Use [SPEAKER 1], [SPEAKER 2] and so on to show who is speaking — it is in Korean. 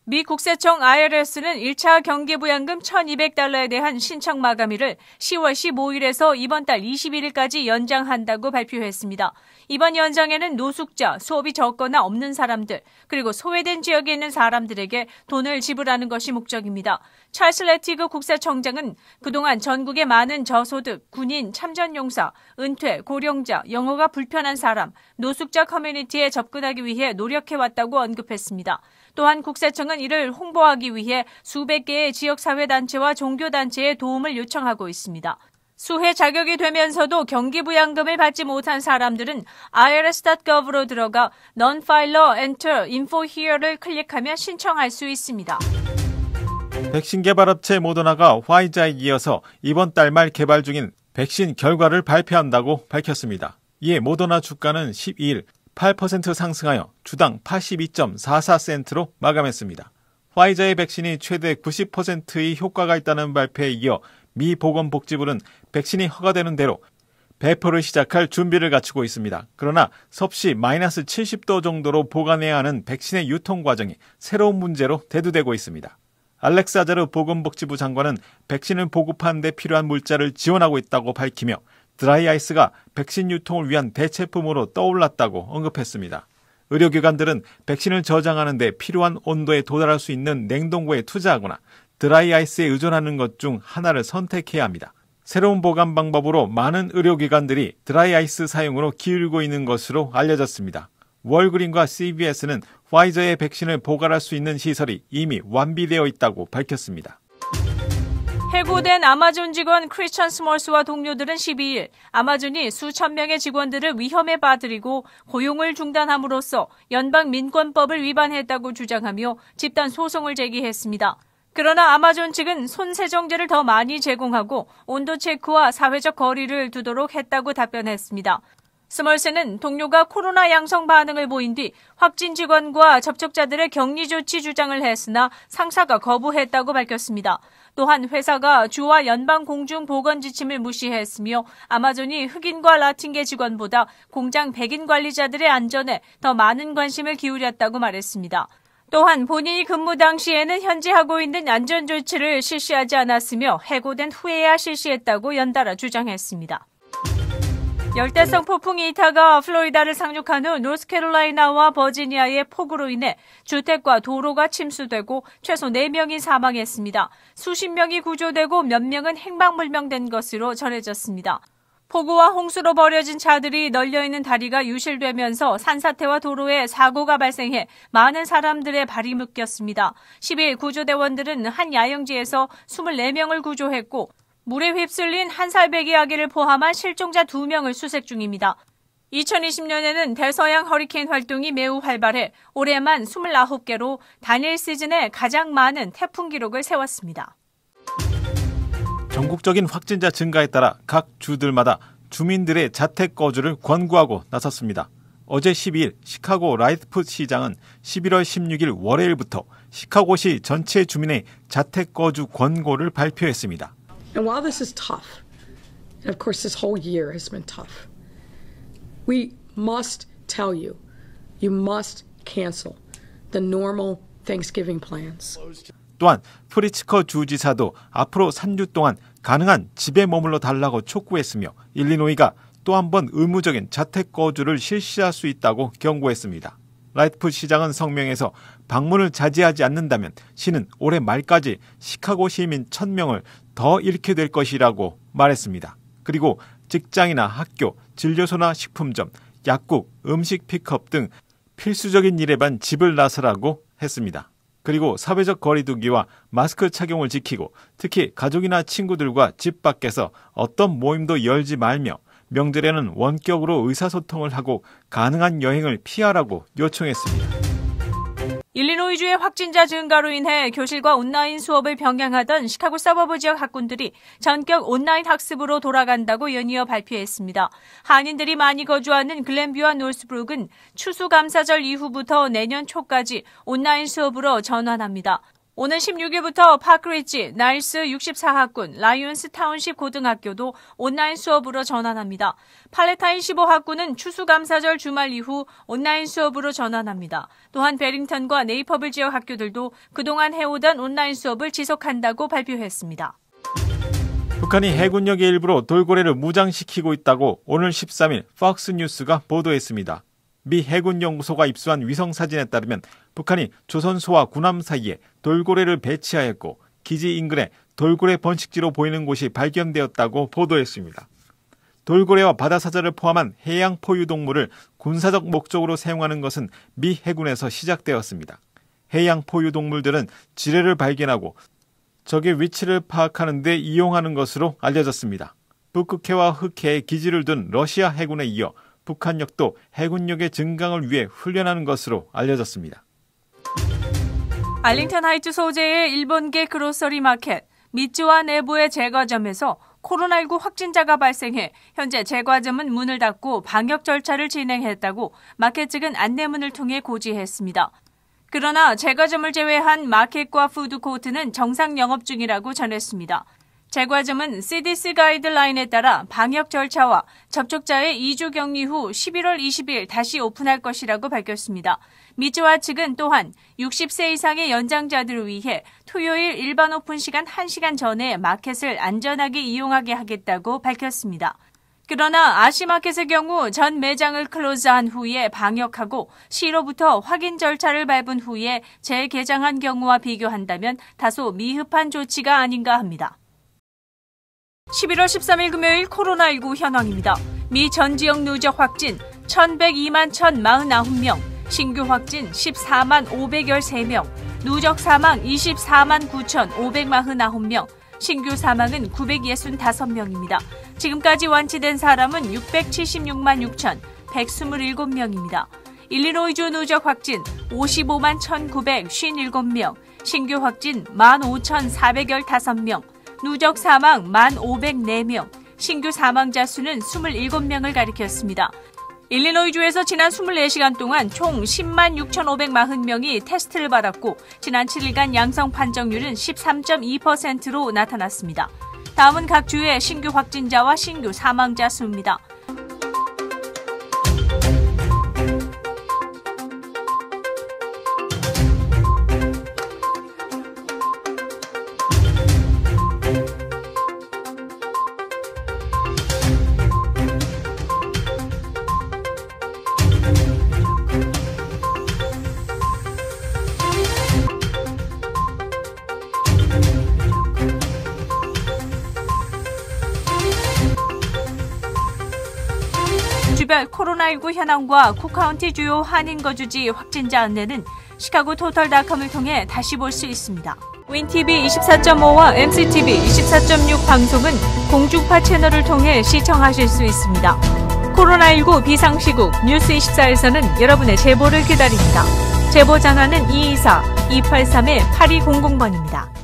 [SPEAKER 1] 미 국세청 IRS는 1차 경기부양금 1,200달러에 대한 신청 마감일을 10월 15일에서 이번 달 21일까지 연장한다고 발표했습니다. 이번 연장에는 노숙자, 수업이 적거나 없는 사람들, 그리고 소외된 지역에 있는 사람들에게 돈을 지불하는 것이 목적입니다. 찰스 레티그 국세청장은 그동안 전국의 많은 저소득, 군인, 참전용사, 은퇴, 고령자, 영어가 불편한 사람, 노숙자 커뮤니티에 접근하기 위해 노력해왔다고 언급했습니다. 또한 국세청은 이를 홍보하기 위해 수백 개의 지역사회단체와 종교단체의 도움을 요청하고 있습니다. 수혜 자격이 되면서도 경기부양금을 받지 못한 사람들은 irs.gov로 들어가 Non-Filer Enter Info Here를 클릭하면 신청할 수 있습니다.
[SPEAKER 2] 백신 개발업체 모더나가 화이자에 이어서 이번 달 말 개발 중인 백신 결과를 발표한다고 밝혔습니다. 이에 모더나 주가는 12일 8% 상승하여 주당 82.44센트로 마감했습니다. 화이자의 백신이 최대 90%의 효과가 있다는 발표에 이어 미 보건복지부는 백신이 허가되는 대로 배포를 시작할 준비를 갖추고 있습니다. 그러나 섭씨 마이너스 70도 정도로 보관해야 하는 백신의 유통 과정이 새로운 문제로 대두되고 있습니다. 알렉스 아자르 보건복지부 장관은 백신을 보급하는 데 필요한 물자를 지원하고 있다고 밝히며 드라이아이스가 백신 유통을 위한 대체품으로 떠올랐다고 언급했습니다. 의료기관들은 백신을 저장하는 데 필요한 온도에 도달할 수 있는 냉동고에 투자하거나 드라이아이스에 의존하는 것 중 하나를 선택해야 합니다. 새로운 보관 방법으로 많은 의료기관들이 드라이아이스 사용으로 기울고 있는 것으로 알려졌습니다. 월그린과 CVS는 화이자의 백신을 보관할 수 있는 시설이 이미 완비되어 있다고 밝혔습니다.
[SPEAKER 1] 해고된 아마존 직원 크리스천 스몰스와 동료들은 12일 아마존이 수천 명의 직원들을 위험에 빠뜨리고 고용을 중단함으로써 연방민권법을 위반했다고 주장하며 집단 소송을 제기했습니다. 그러나 아마존 측은 손세정제를 더 많이 제공하고 온도 체크와 사회적 거리를 두도록 했다고 답변했습니다. 스몰스는 동료가 코로나 양성 반응을 보인 뒤 확진 직원과 접촉자들의 격리 조치 주장을 했으나 상사가 거부했다고 밝혔습니다. 또한 회사가 주와 연방 공중 보건 지침을 무시했으며 아마존이 흑인과 라틴계 직원보다 공장 백인 관리자들의 안전에 더 많은 관심을 기울였다고 말했습니다. 또한 본인이 근무 당시에는 현재 하고 있는 안전 조치를 실시하지 않았으며 해고된 후에야 실시했다고 연달아 주장했습니다. 열대성 폭풍 이타가 플로리다를 상륙한 후 노스캐롤라이나와 버지니아의 폭우로 인해 주택과 도로가 침수되고 최소 4명이 사망했습니다. 수십 명이 구조되고 몇 명은 행방불명된 것으로 전해졌습니다. 폭우와 홍수로 버려진 차들이 널려있는 다리가 유실되면서 산사태와 도로에 사고가 발생해 많은 사람들의 발이 묶였습니다. 10일 구조대원들은 한 야영지에서 24명을 구조했고 물에 휩쓸린 1살 배기 아기를 포함한 실종자 2명을 수색 중입니다. 2020년에는 대서양 허리케인 활동이 매우 활발해 올해만 29개로 단일 시즌에 가장 많은 태풍 기록을 세웠습니다.
[SPEAKER 2] 전국적인 확진자 증가에 따라 각 주들마다 주민들의 자택 거주를 권고하고 나섰습니다. 어제 12일 시카고 라이트풋 시장은 11월 16일 월요일부터 시카고시 전체 주민의 자택 거주 권고를 발표했습니다.
[SPEAKER 3] And while this is tough, and of course this whole year has been tough, we must tell you, you must cancel the normal Thanksgiving plans.
[SPEAKER 2] 또한 프리츠커 주지사도 앞으로 3주 동안 가능한 집에 머물러 달라고 촉구했으며 일리노이가 또 한 번 의무적인 자택 거주를 실시할 수 있다고 경고했습니다. 라이트풋 시장은 성명에서 방문을 자제하지 않는다면 시는 올해 말까지 시카고 시민 1,000명을 더 잃게 될 것이라고 말했습니다. 그리고 직장이나 학교, 진료소나 식품점, 약국, 음식 픽업 등 필수적인 일에만 집을 나서라고 했습니다. 그리고 사회적 거리두기와 마스크 착용을 지키고 특히 가족이나 친구들과 집 밖에서 어떤 모임도 열지 말며 명절에는 원격으로 의사소통을 하고 가능한 여행을 피하라고 요청했습니다.
[SPEAKER 1] 일리노이주의 확진자 증가로 인해 교실과 온라인 수업을 병행하던 시카고 서버브 지역 학군들이 전격 온라인 학습으로 돌아간다고 연이어 발표했습니다. 한인들이 많이 거주하는 글렌뷰와 노스브룩은 추수감사절 이후부터 내년 초까지 온라인 수업으로 전환합니다. 오는 16일부터 파크리지, 나일스 64학군, 라이온스 타운십 고등학교도 온라인 수업으로 전환합니다. 팔레타인 15학군은 추수감사절 주말 이후 온라인 수업으로 전환합니다. 또한 베링턴과 네이퍼빌 지역 학교들도 그동안 해오던 온라인 수업을 지속한다고 발표했습니다.
[SPEAKER 2] 북한이 해군력의 일부로 돌고래를 무장시키고 있다고 오늘 13일 폭스뉴스가 보도했습니다. 미 해군연구소가 입수한 위성사진에 따르면 북한이 조선소와 군함 사이에 돌고래를 배치하였고 기지 인근에 돌고래 번식지로 보이는 곳이 발견되었다고 보도했습니다. 돌고래와 바다사자를 포함한 해양 포유동물을 군사적 목적으로 사용하는 것은 미 해군에서 시작되었습니다. 해양 포유동물들은 지뢰를 발견하고 적의 위치를 파악하는 데 이용하는 것으로 알려졌습니다. 북극해와 흑해에 기지를 둔 러시아 해군에 이어 북한력도 해군력의 증강을 위해 훈련하는 것으로 알려졌습니다.
[SPEAKER 1] 알링턴 하이트 소재의 일본계 그로서리 마켓, 미츠와 내부의 제과점에서 코로나19 확진자가 발생해 현재 제과점은 문을 닫고 방역 절차를 진행했다고 마켓 측은 안내문을 통해 고지했습니다. 그러나 제과점을 제외한 마켓과 푸드코트는 정상 영업 중이라고 전했습니다. 제과점은 CDC 가이드라인에 따라 방역 절차와 접촉자의 2주 격리 후 11월 20일 다시 오픈할 것이라고 밝혔습니다. 미츠와 측은 또한 60세 이상의 연장자들을 위해 토요일 일반 오픈 시간 1시간 전에 마켓을 안전하게 이용하게 하겠다고 밝혔습니다. 그러나 아시마켓의 경우 전 매장을 클로즈한 후에 방역하고 시로부터 확인 절차를 밟은 후에 재개장한 경우와 비교한다면 다소 미흡한 조치가 아닌가 합니다. 11월 13일 금요일 코로나19 현황입니다. 미 전 지역 누적 확진 1,102만 1,049명, 신규 확진 14만 513명, 누적 사망 24만 9,549명, 신규 사망은 965명입니다. 지금까지 완치된 사람은 676만 6,127명입니다. 일리노이주 누적 확진 55만 1,957명, 신규 확진 15,415명, 누적 사망 1,504명, 신규 사망자 수는 27명을 가리켰습니다. 일리노이주에서 지난 24시간 동안 총 10만 6,540명이 테스트를 받았고 지난 7일간 양성 판정률은 13.2%로 나타났습니다. 다음은 각 주의 신규 확진자와 신규 사망자 수입니다. 주별 코로나19 현황과 쿡카운티 주요 한인 거주지 확진자 안내는 시카고 토털닷컴을 통해 다시 볼 수 있습니다. 윈TV 24.5와 MCTV 24.6 방송은 공중파 채널을 통해 시청하실 수 있습니다. 코로나19 비상시국 뉴스24에서는 여러분의 제보를 기다립니다. 제보 전화는 224-283-8200번입니다.